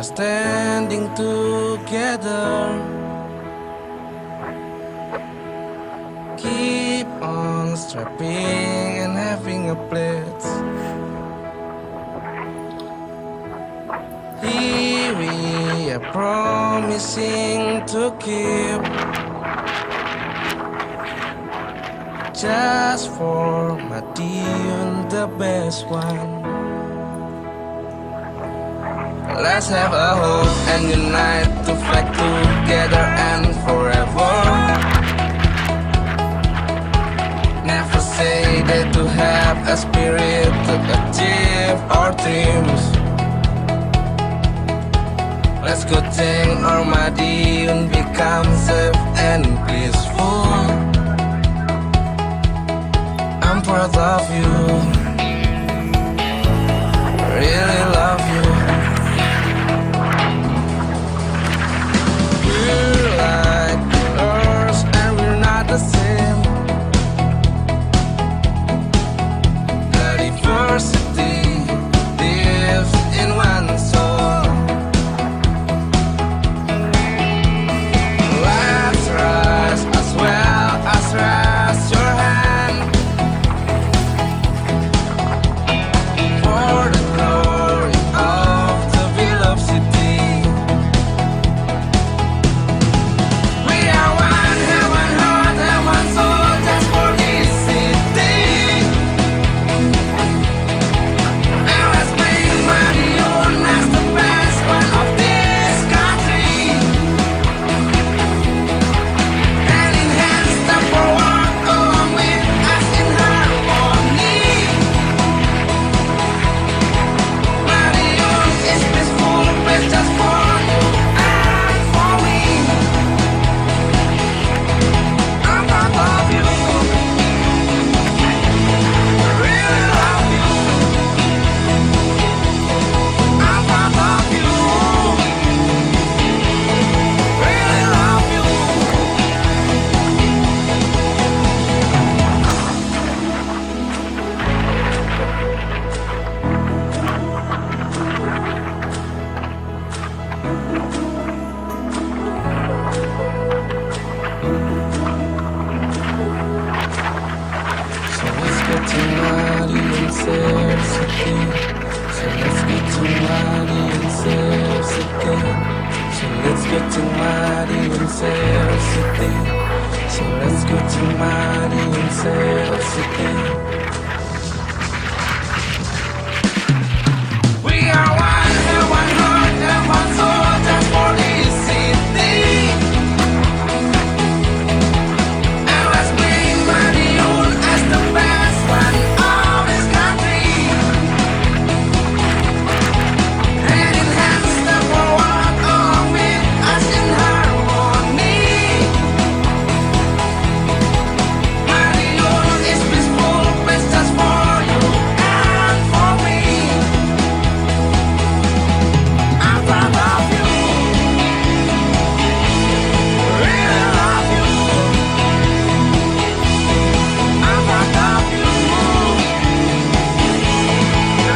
standing together. Keep on strapping and having a blitz. Here we are promising to keep. Just for Madiun, the best one. Let's have a hope and unite to fight together and forever. Never say that to have a spirit to achieve our dreams. Let's go take our Madiun become safe and peaceful. I'm proud of you, really love you. We're like colors and we're not the same. The diversity lives in one soul. Let's rise as well as raise your hand for the glory of the beloved city. We are one, have one heart, have one soul, just for this city. And let's bring Madiun as the best one of this country. Hand in hand, step forward, along with us in harmony. Madiun is peaceful, place just for you and for me. I'm proud of you, really love you. I'm proud of you, really love you. So let's get to Madiun City. So let's get to Madiun City. So let's get to Madiun City. So let's go to Madiun City. We are one, have one heart, have one soul, just for this city. And let's bring Madiun as the best one of this country. Hand in hand, step forward, along with us in harmony. Madiun is peaceful, place just for you and for me. I'm proud of you, really love you. I'm proud of you,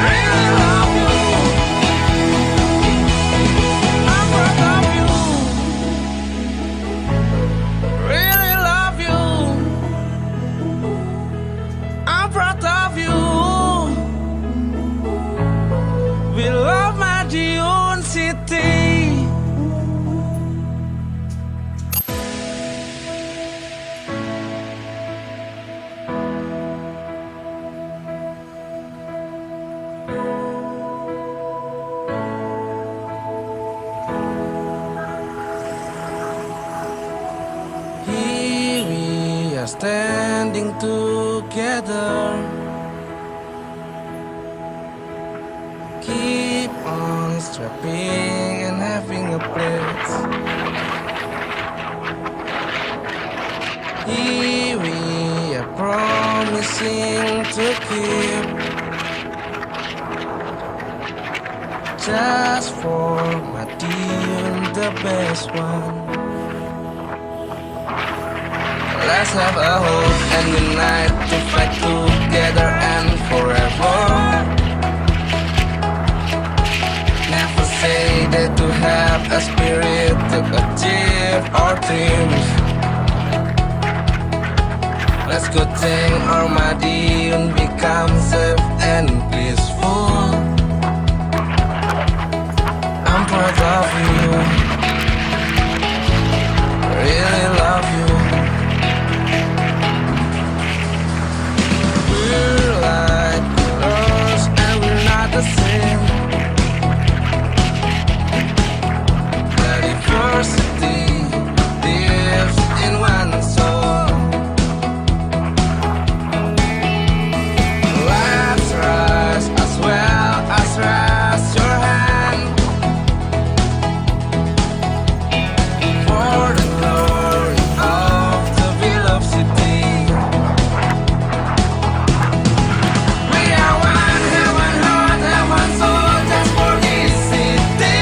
really love you. I'm proud of you, really love you. I'm proud of you. We love Madiun City. Here we are standing together. Keep on strapping and having a blitz. Here we are promising to keep. Just for Madiun, the best one. Let's have a hope and unite to fight together and forever. Never say that to have a spirit to achieve our dreams. Let's go take our Madiun become safe and peaceful. I'm proud of you, really love you. We're like colors and we're not the same. The diversity lives in one soul. Let's rise as well as raise your hand for the glory of the beloved city. We are one, have one heart, have one soul, just for this city.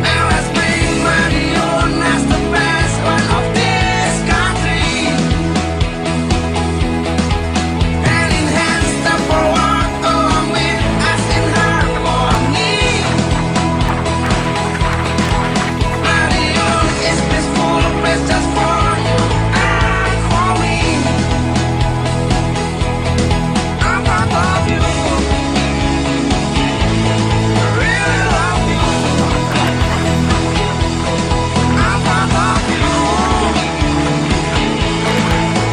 And let's bring Madiun as the best one of this country. Hand in hand, step forward, along with us in harmony. Madiun is peaceful place just for you and for me. I'm proud of you, really love you. I'm proud of you,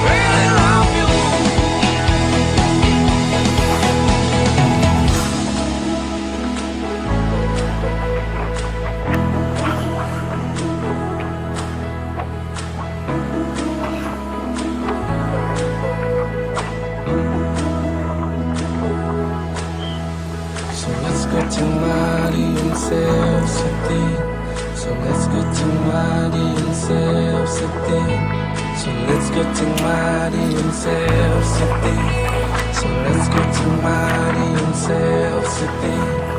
really love you. So let's go to Madiun Self City. So let's go to Madiun Self City. So let's go to Madiun Self City. So let's go to Madiun Self City.